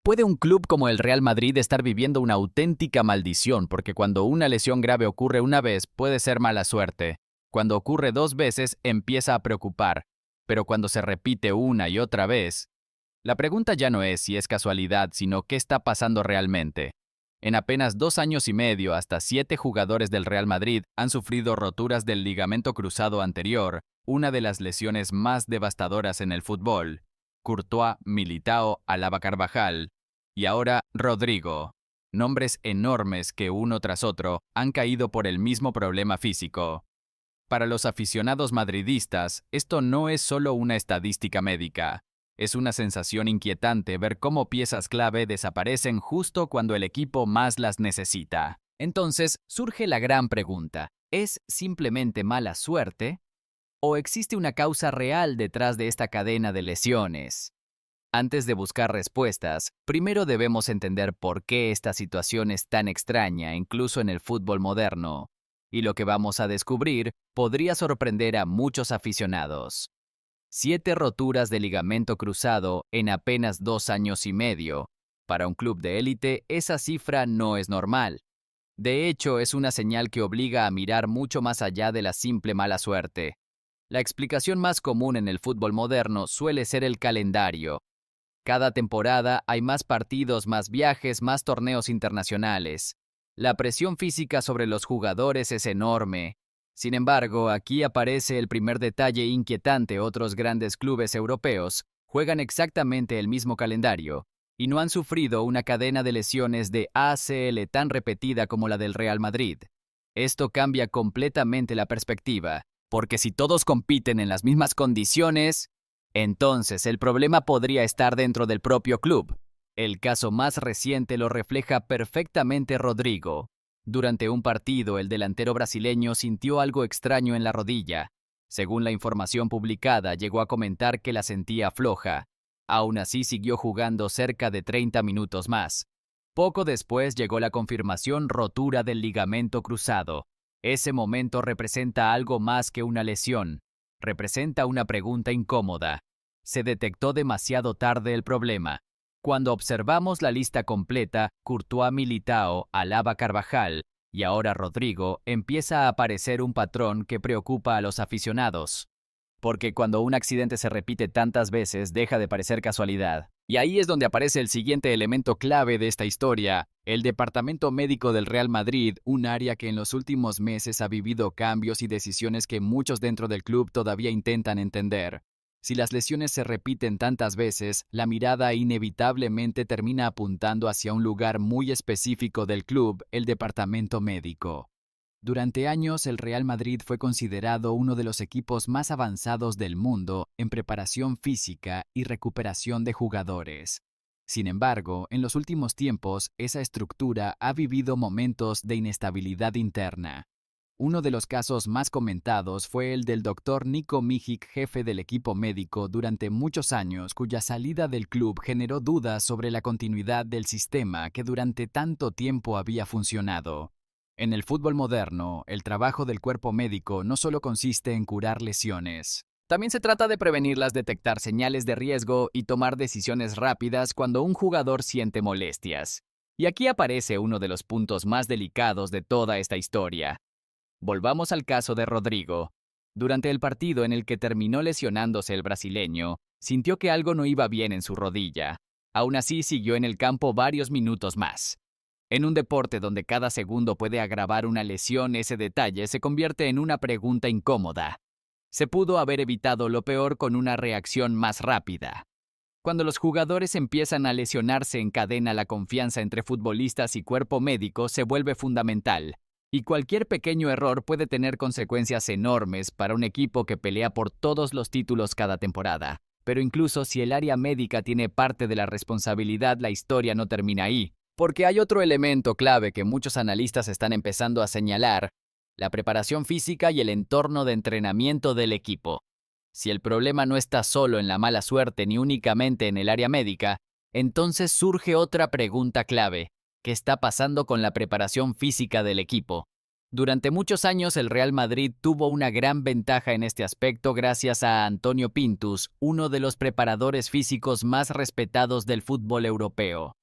¿Puede un club como el Real Madrid estar viviendo una auténtica maldición? Porque cuando una lesión grave ocurre una vez, puede ser mala suerte. Cuando ocurre dos veces, empieza a preocupar. Pero cuando se repite una y otra vez, la pregunta ya no es si es casualidad, sino qué está pasando realmente. En apenas 2 años y medio, hasta 7 jugadores del Real Madrid han sufrido roturas del ligamento cruzado anterior, una de las lesiones más devastadoras en el fútbol. Courtois, Militao, Alaba Carvajal y ahora Rodrigo. Nombres enormes que uno tras otro han caído por el mismo problema físico. Para los aficionados madridistas, esto no es solo una estadística médica. Es una sensación inquietante ver cómo piezas clave desaparecen justo cuando el equipo más las necesita. Entonces, surge la gran pregunta: ¿es simplemente mala suerte? ¿O existe una causa real detrás de esta cadena de lesiones? Antes de buscar respuestas, primero debemos entender por qué esta situación es tan extraña, incluso en el fútbol moderno. Y lo que vamos a descubrir podría sorprender a muchos aficionados. 7 roturas de ligamento cruzado en apenas 2 años y medio. Para un club de élite, esa cifra no es normal. De hecho, es una señal que obliga a mirar mucho más allá de la simple mala suerte. La explicación más común en el fútbol moderno suele ser el calendario. Cada temporada hay más partidos, más viajes, más torneos internacionales. La presión física sobre los jugadores es enorme. Sin embargo, aquí aparece el primer detalle inquietante: otros grandes clubes europeos juegan exactamente el mismo calendario y no han sufrido una cadena de lesiones de ACL tan repetida como la del Real Madrid. Esto cambia completamente la perspectiva, porque si todos compiten en las mismas condiciones, entonces el problema podría estar dentro del propio club. El caso más reciente lo refleja perfectamente Rodrigo. Durante un partido, el delantero brasileño sintió algo extraño en la rodilla. Según la información publicada, llegó a comentar que la sentía floja. Aún así, siguió jugando cerca de 30 minutos más. Poco después llegó la confirmación: rotura del ligamento cruzado. Ese momento representa algo más que una lesión. Representa una pregunta incómoda. Se detectó demasiado tarde el problema. Cuando observamos la lista completa, Courtois, Militao, Alaba, Carvajal y ahora Rodrigo, empieza a aparecer un patrón que preocupa a los aficionados. Porque cuando un accidente se repite tantas veces, deja de parecer casualidad. Y ahí es donde aparece el siguiente elemento clave de esta historia: el departamento médico del Real Madrid, un área que en los últimos meses ha vivido cambios y decisiones que muchos dentro del club todavía intentan entender. Si las lesiones se repiten tantas veces, la mirada inevitablemente termina apuntando hacia un lugar muy específico del club: el departamento médico. Durante años, el Real Madrid fue considerado uno de los equipos más avanzados del mundo en preparación física y recuperación de jugadores. Sin embargo, en los últimos tiempos, esa estructura ha vivido momentos de inestabilidad interna. Uno de los casos más comentados fue el del Dr. Niko Mijic, jefe del equipo médico durante muchos años, cuya salida del club generó dudas sobre la continuidad del sistema que durante tanto tiempo había funcionado. En el fútbol moderno, el trabajo del cuerpo médico no solo consiste en curar lesiones. También se trata de prevenirlas, detectar señales de riesgo y tomar decisiones rápidas cuando un jugador siente molestias. Y aquí aparece uno de los puntos más delicados de toda esta historia. Volvamos al caso de Rodrigo. Durante el partido en el que terminó lesionándose el brasileño, sintió que algo no iba bien en su rodilla. Aún así, siguió en el campo varios minutos más. En un deporte donde cada segundo puede agravar una lesión, ese detalle se convierte en una pregunta incómoda. Se pudo haber evitado lo peor con una reacción más rápida. Cuando los jugadores empiezan a lesionarse en cadena, la confianza entre futbolistas y cuerpo médico se vuelve fundamental. Y cualquier pequeño error puede tener consecuencias enormes para un equipo que pelea por todos los títulos cada temporada. Pero incluso si el área médica tiene parte de la responsabilidad, la historia no termina ahí. Porque hay otro elemento clave que muchos analistas están empezando a señalar: la preparación física y el entorno de entrenamiento del equipo. Si el problema no está solo en la mala suerte ni únicamente en el área médica, entonces surge otra pregunta clave: ¿qué está pasando con la preparación física del equipo? Durante muchos años el Real Madrid tuvo una gran ventaja en este aspecto gracias a Antonio Pintus, uno de los preparadores físicos más respetados del fútbol europeo.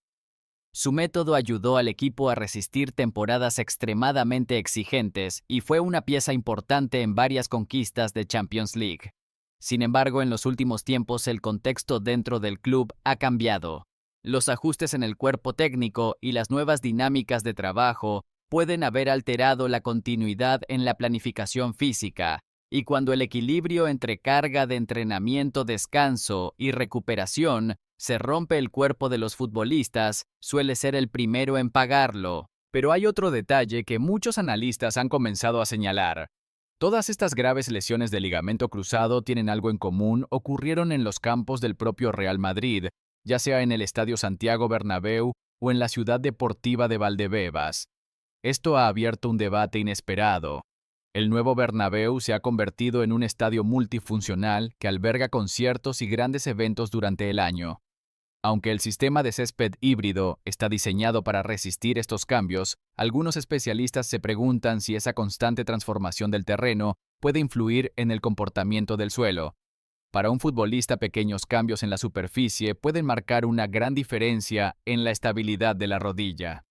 Su método ayudó al equipo a resistir temporadas extremadamente exigentes y fue una pieza importante en varias conquistas de Champions League. Sin embargo, en los últimos tiempos el contexto dentro del club ha cambiado. Los ajustes en el cuerpo técnico y las nuevas dinámicas de trabajo pueden haber alterado la continuidad en la planificación física, y cuando el equilibrio entre carga de entrenamiento, descanso y recuperación se rompe, el cuerpo de los futbolistas suele ser el primero en pagarlo. Pero hay otro detalle que muchos analistas han comenzado a señalar. Todas estas graves lesiones de ligamento cruzado tienen algo en común: ocurrieron en los campos del propio Real Madrid, ya sea en el Estadio Santiago Bernabéu o en la Ciudad Deportiva de Valdebebas. Esto ha abierto un debate inesperado. El nuevo Bernabéu se ha convertido en un estadio multifuncional que alberga conciertos y grandes eventos durante el año. Aunque el sistema de césped híbrido está diseñado para resistir estos cambios, algunos especialistas se preguntan si esa constante transformación del terreno puede influir en el comportamiento del suelo. Para un futbolista, pequeños cambios en la superficie pueden marcar una gran diferencia en la estabilidad de la rodilla.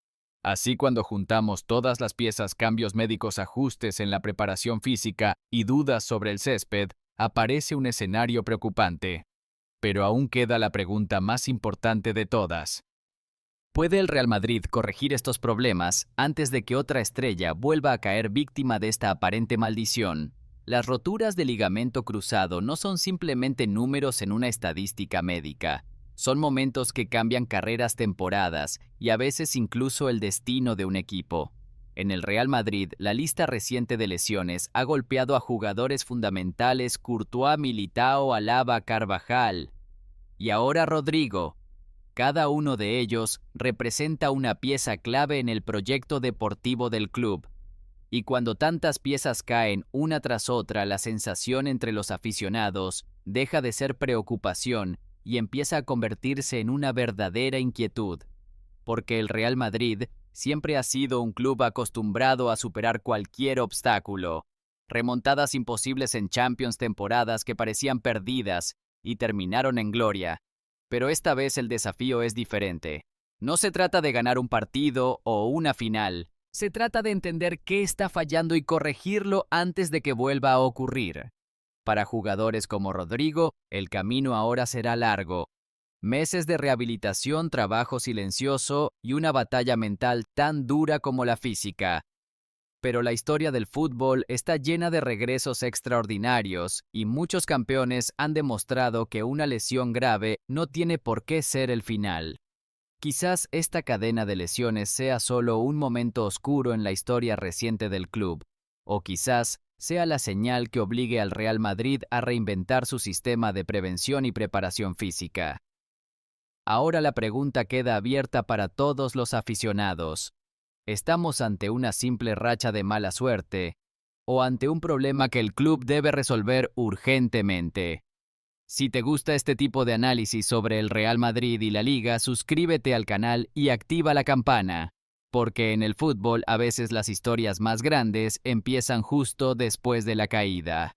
Así, cuando juntamos todas las piezas, cambios médicos, ajustes en la preparación física y dudas sobre el césped, aparece un escenario preocupante. Pero aún queda la pregunta más importante de todas. ¿Puede el Real Madrid corregir estos problemas antes de que otra estrella vuelva a caer víctima de esta aparente maldición? Las roturas de ligamento cruzado no son simplemente números en una estadística médica. Son momentos que cambian carreras, temporadas y a veces incluso el destino de un equipo. En el Real Madrid, la lista reciente de lesiones ha golpeado a jugadores fundamentales: Courtois, Militao, Alaba, Carvajal y ahora Rodrigo. Cada uno de ellos representa una pieza clave en el proyecto deportivo del club. Y cuando tantas piezas caen una tras otra, la sensación entre los aficionados deja de ser preocupación y empieza a convertirse en una verdadera inquietud. Porque el Real Madrid siempre ha sido un club acostumbrado a superar cualquier obstáculo. Remontadas imposibles en Champions, temporadas que parecían perdidas y terminaron en gloria. Pero esta vez el desafío es diferente. No se trata de ganar un partido o una final. Se trata de entender qué está fallando y corregirlo antes de que vuelva a ocurrir. Para jugadores como Rodrigo, el camino ahora será largo. Meses de rehabilitación, trabajo silencioso y una batalla mental tan dura como la física. Pero la historia del fútbol está llena de regresos extraordinarios y muchos campeones han demostrado que una lesión grave no tiene por qué ser el final. Quizás esta cadena de lesiones sea solo un momento oscuro en la historia reciente del club, o quizás sea la señal que obligue al Real Madrid a reinventar su sistema de prevención y preparación física. Ahora la pregunta queda abierta para todos los aficionados. ¿Estamos ante una simple racha de mala suerte o ante un problema que el club debe resolver urgentemente? Si te gusta este tipo de análisis sobre el Real Madrid y la Liga, suscríbete al canal y activa la campana, porque en el fútbol a veces las historias más grandes empiezan justo después de la caída.